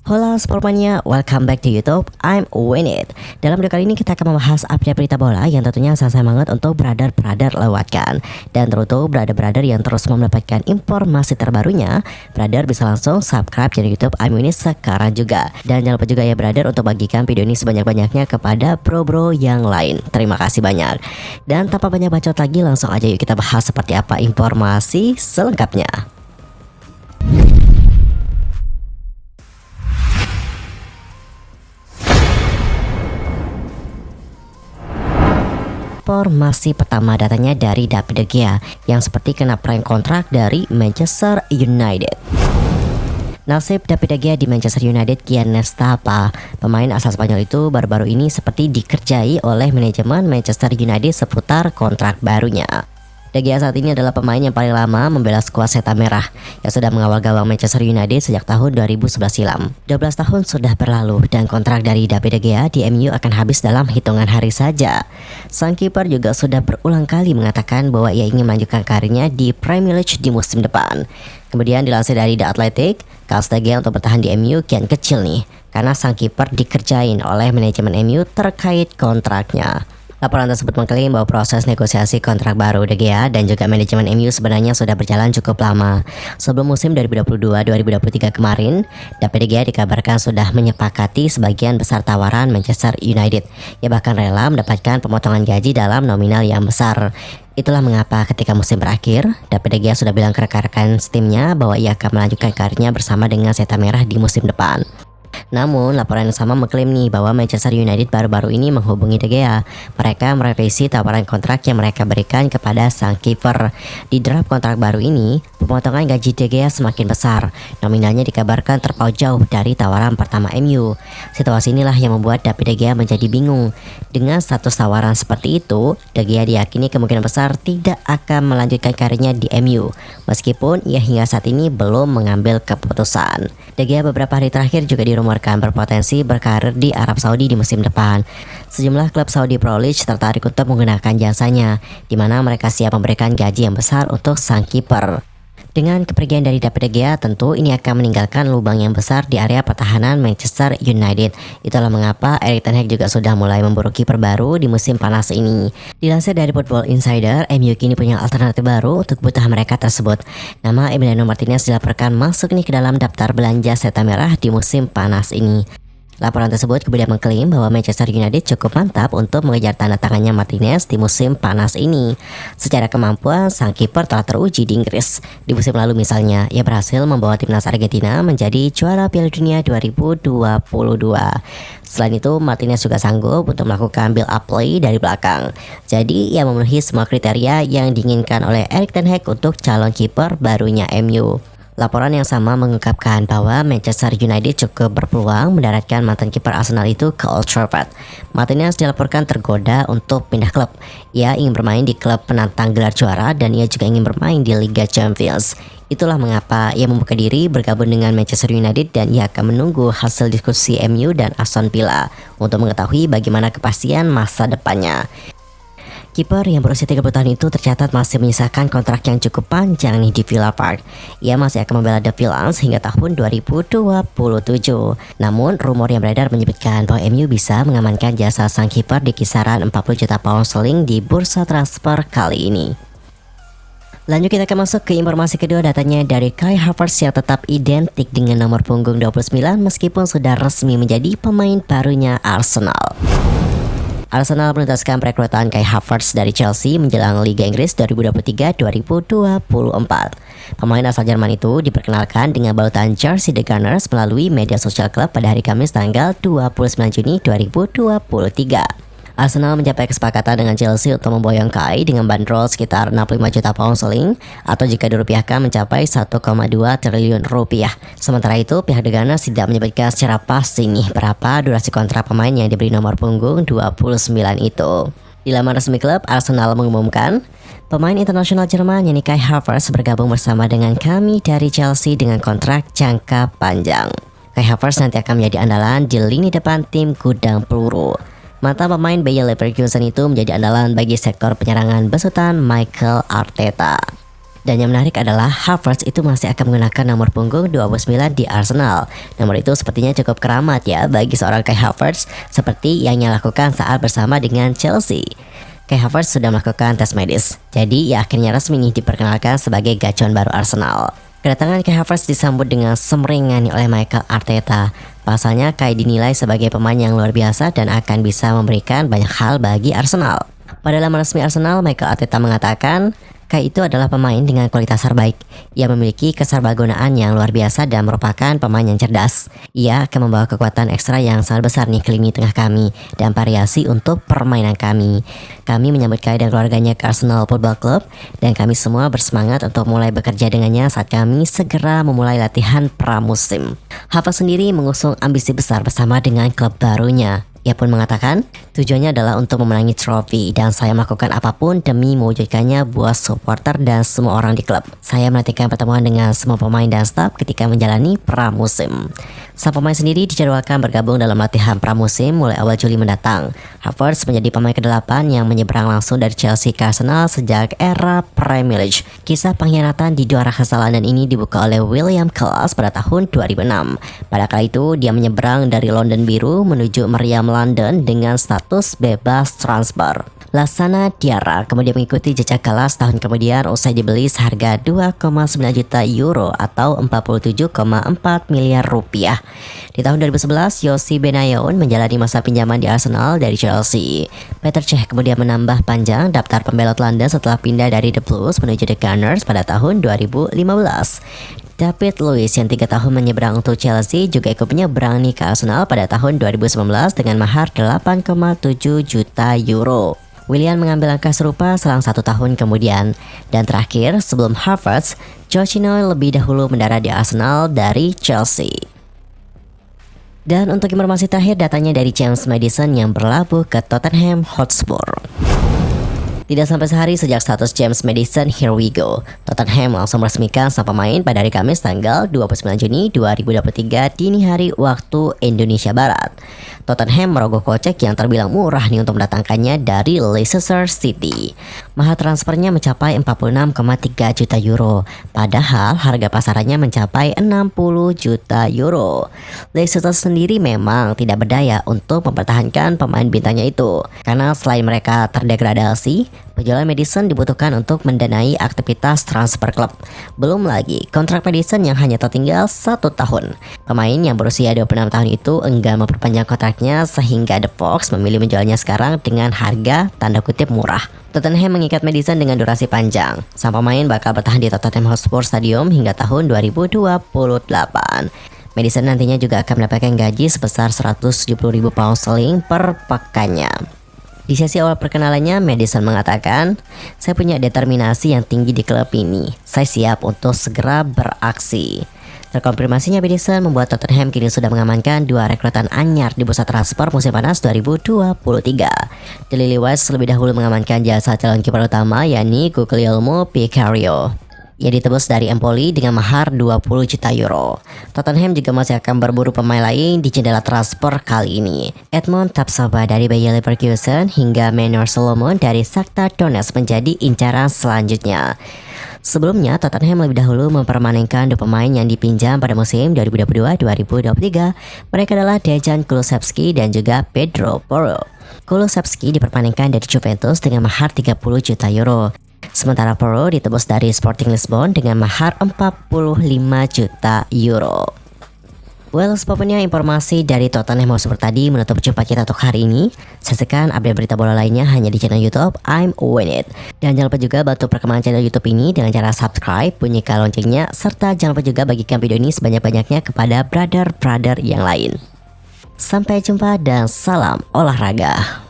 Hola Sportmania, welcome back to YouTube. I'm Winit. Dalam video kali ini kita akan membahas update berita bola yang tentunya sangat banget untuk brother-brother lewatkan. Dan teruntuk brother-brother yang terus mau mendapatkan informasi terbarunya, brother bisa langsung subscribe channel YouTube I'm Winit sekarang juga. Dan jangan lupa juga ya brother untuk bagikan video ini sebanyak-banyaknya kepada bro-bro yang lain. Terima kasih banyak. Dan tanpa banyak bacot lagi, langsung aja yuk kita bahas seperti apa informasi selengkapnya. Informasi pertama datanya dari David De Gea yang seperti kena prank kontrak dari Manchester United. Nasib David De Gea di Manchester United kian nestapa. Pemain asal Spanyol itu baru-baru ini seperti dikerjai oleh manajemen Manchester United seputar kontrak barunya. De Gea saat ini adalah pemain yang paling lama membela skuad Setan Merah yang sudah mengawal gawang Manchester United sejak tahun 2011 silam. 12 tahun sudah berlalu dan kontrak dari David De Gea di MU akan habis dalam hitungan hari saja. Sang kiper juga sudah berulang kali mengatakan bahwa ia ingin melanjutkan karirnya di Premier League di musim depan. Kemudian dilansir dari The Athletic, kans De Gea untuk bertahan di MU kian kecil nih, karena sang kiper dikerjain oleh manajemen MU terkait kontraknya. Laporan tersebut mengklaim bahwa proses negosiasi kontrak baru De Gea dan juga manajemen MU sebenarnya sudah berjalan cukup lama. Sebelum musim 2022-2023 kemarin, David De Gea dikabarkan sudah menyepakati sebagian besar tawaran Manchester United. Ia bahkan rela mendapatkan pemotongan gaji dalam nominal yang besar. Itulah mengapa ketika musim berakhir, David De Gea sudah bilang ke rekan-rekan timnya bahwa ia akan melanjutkan karirnya bersama dengan Setan Merah di musim depan. Namun, laporan yang sama mengklaim nih bahwa Manchester United baru-baru ini menghubungi De Gea. Mereka merevisi tawaran kontrak yang mereka berikan kepada sang kiper. Di draft kontrak baru ini, pemotongan gaji De Gea semakin besar. Nominalnya dikabarkan terpaut jauh dari tawaran pertama MU. Situasi inilah yang membuat David De Gea menjadi bingung. Dengan status tawaran seperti itu, De Gea diyakini kemungkinan besar tidak akan melanjutkan karirnya di MU. Meskipun ia hingga saat ini belum mengambil keputusan. De Gea beberapa hari terakhir juga dirumorkan berpotensi berkarir di Arab Saudi di musim depan. Sejumlah klub Saudi Pro League tertarik untuk menggunakan jasanya, di mana mereka siap memberikan gaji yang besar untuk sang kiper. Dengan kepergian dari David De Gea, tentu ini akan meninggalkan lubang yang besar di area pertahanan Manchester United. Itulah mengapa Erik ten Hag juga sudah mulai memburu kiper baru di musim panas ini. Dilansir dari Football Insider, MU kini punya alternatif baru untuk kebutuhan mereka tersebut. Nama Emiliano Martinez dilaporkan masuk nih ke dalam daftar belanja Setan Merah di musim panas ini. Laporan tersebut kemudian mengklaim bahwa Manchester United cukup mantap untuk mengejar tanda tangannya Martinez di musim panas ini. Secara kemampuan, sang kiper telah teruji di Inggris. Di musim lalu misalnya, ia berhasil membawa timnas Argentina menjadi juara Piala Dunia 2022. Selain itu, Martinez juga sanggup untuk melakukan build up play dari belakang. Jadi, ia memenuhi semua kriteria yang diinginkan oleh Erik ten Hag untuk calon kiper barunya MU. Laporan yang sama mengungkapkan bahwa Manchester United cukup berpeluang mendaratkan mantan kiper Arsenal itu ke Old Trafford. Martinez dilaporkan tergoda untuk pindah klub. Ia ingin bermain di klub penantang gelar juara dan ia juga ingin bermain di Liga Champions. Itulah mengapa ia membuka diri bergabung dengan Manchester United dan ia akan menunggu hasil diskusi MU dan Aston Villa untuk mengetahui bagaimana kepastian masa depannya. Kiper yang berusia 30 tahun itu tercatat masih menyisakan kontrak yang cukup panjang nih di Villa Park. Ia masih akan membela The Villains hingga tahun 2027. Namun, rumor yang beredar menyebutkan bahwa MU bisa mengamankan jasa sang kiper di kisaran 40 juta pound sterling di bursa transfer kali ini. Lanjut kita akan masuk ke informasi kedua, datanya dari Kai Havertz yang tetap identik dengan nomor punggung 29 meskipun sudah resmi menjadi pemain barunya Arsenal. Arsenal menuntaskan perekrutan Kai Havertz dari Chelsea menjelang Liga Inggris 2023-2024. Pemain asal Jerman itu diperkenalkan dengan balutan jersey The Gunners melalui media sosial klub pada hari Kamis tanggal 29 Juni 2023. Arsenal mencapai kesepakatan dengan Chelsea untuk memboyong Kai dengan bandrol sekitar 65 juta pound sterling atau jika dirupiahkan mencapai 1,2 triliun rupiah. Sementara itu, pihak The Gunners tidak menyebutkan secara pasti nih berapa durasi kontrak pemain yang diberi nomor punggung 29 itu. Di laman resmi klub, Arsenal mengumumkan pemain internasional Jerman yakni Kai Havertz bergabung bersama dengan kami dari Chelsea dengan kontrak jangka panjang. Kai Havertz nanti akan menjadi andalan di lini depan tim gudang peluru. Mantan pemain Bayer Leverkusen itu menjadi andalan bagi sektor penyerangan besutan Mikel Arteta. Dan yang menarik adalah Havertz itu masih akan menggunakan nomor punggung 29 di Arsenal. Nomor itu sepertinya cukup keramat ya bagi seorang Kai Havertz, seperti yang ia lakukan saat bersama dengan Chelsea. Kai Havertz sudah melakukan tes medis, jadi ia akhirnya resmi diperkenalkan sebagai gacor baru Arsenal. Kedatangan Kai Havertz disambut dengan semeringan oleh Mikel Arteta. Pasalnya Kai dinilai sebagai pemain yang luar biasa dan akan bisa memberikan banyak hal bagi Arsenal. Pada laman resmi Arsenal, Mikel Arteta mengatakan Kai itu adalah pemain dengan kualitas terbaik. Ia memiliki keserbagunaan yang luar biasa dan merupakan pemain yang cerdas. Ia akan membawa kekuatan ekstra yang sangat besar nih ke lini tengah kami dan variasi untuk permainan kami. Kami menyambut Kai dan keluarganya ke Arsenal Football Club dan kami semua bersemangat untuk mulai bekerja dengannya saat kami segera memulai latihan pramusim. Havertz sendiri mengusung ambisi besar bersama dengan klub barunya. Ia pun mengatakan, tujuannya adalah untuk memenangi trofi dan saya melakukan apapun demi mewujudkannya buat supporter dan semua orang di klub. Saya menantikan pertemuan dengan semua pemain dan staf ketika menjalani pramusim. Sang pemain sendiri dijadwalkan bergabung dalam latihan pramusim mulai awal Juli mendatang. Havertz menjadi pemain ke-8 yang menyeberang langsung dari Chelsea ke Arsenal sejak era Premier League. Kisah pengkhianatan di dua raksasa London ini dibuka oleh William Klaas pada tahun 2006. Pada kala itu, dia menyeberang dari London Biru menuju meriam London dengan status bebas transfer. Laksana Diarra kemudian mengikuti jejak Klaas tahun kemudian usai dibeli seharga 2,9 juta euro atau 47,4 miliar rupiah. Di tahun 2011, Yossi Benayoun menjalani masa pinjaman di Arsenal dari Chelsea. Peter Cech kemudian menambah panjang daftar pembelot London setelah pindah dari The Blues menuju The Gunners pada tahun 2015. David Luiz yang 3 tahun menyeberang untuk Chelsea juga ikut menyeberang nih ke Arsenal pada tahun 2019 dengan mahar 8,7 juta euro. Willian mengambil langkah serupa selang 1 tahun kemudian. Dan terakhir, sebelum Havertz, Jorginho lebih dahulu mendarat di Arsenal dari Chelsea. Dan untuk informasi terakhir, datanya dari James Maddison yang berlabuh ke Tottenham Hotspur. Tidak sampai sehari sejak status James Maddison here we go, Tottenham langsung meresmikan sang pemain pada hari Kamis tanggal 29 Juni 2023 dini hari waktu Indonesia Barat. Tottenham merogoh kocek yang terbilang murah nih untuk mendatangkannya dari Leicester City. Mahar transfernya mencapai 46,3 juta euro, padahal harga pasarannya mencapai 60 juta euro. Leicester sendiri memang tidak berdaya untuk mempertahankan pemain bintangnya itu, karena selain mereka terdegradasi, penjualan Maddison dibutuhkan untuk mendanai aktivitas transfer klub. Belum lagi kontrak Maddison yang hanya tertinggal 1 tahun. Pemain yang berusia 26 tahun itu enggan memperpanjang kontraknya sehingga The Fox memilih menjualnya sekarang dengan harga tanda kutip murah. Tottenham mengikat Maddison dengan durasi panjang. Sang pemain bakal bertahan di Tottenham Hotspur Stadium hingga tahun 2028. Maddison nantinya juga akan mendapatkan gaji sebesar 170.000 pound sterling per pekannya. Di sesi awal perkenalannya, Maddison mengatakan, "Saya punya determinasi yang tinggi di klub ini. Saya siap untuk segera beraksi." Terkonfirmasinya, Maddison membuat Tottenham kini sudah mengamankan 2 rekrutan anyar di bursa transfer musim panas 2023. The Lily-Whites lebih dahulu mengamankan jasa calon kiper utama yakni Guglielmo Vicario. Ia ditebus dari Empoli dengan mahar 20 juta euro. Tottenham juga masih akan berburu pemain lain di jendela transfer kali ini. Edmond Tapsoba dari Bayer Leverkusen hingga Manuel Solomon dari Shakhtar Donetsk menjadi incaran selanjutnya. Sebelumnya, Tottenham lebih dahulu mempermanenkan 2 pemain yang dipinjam pada musim 2022-2023. Mereka adalah Dejan Kulusevski dan juga Pedro Porro. Kulusevski diperpanenkan dari Juventus dengan mahar 30 juta euro. Sementara Porro ditebus dari Sporting Lisbon dengan mahar 45 juta euro. Well, sebabnya informasi dari Tottenham Hotspur tadi menutup jumpa kita untuk hari ini. Saksikan update berita bola lainnya hanya di channel YouTube I'm Win It. Dan jangan lupa juga bantu perkembangan channel YouTube ini dengan cara subscribe, bunyikan loncengnya, serta jangan lupa juga bagikan video ini sebanyak-banyaknya kepada brother-brother yang lain. Sampai jumpa dan salam olahraga.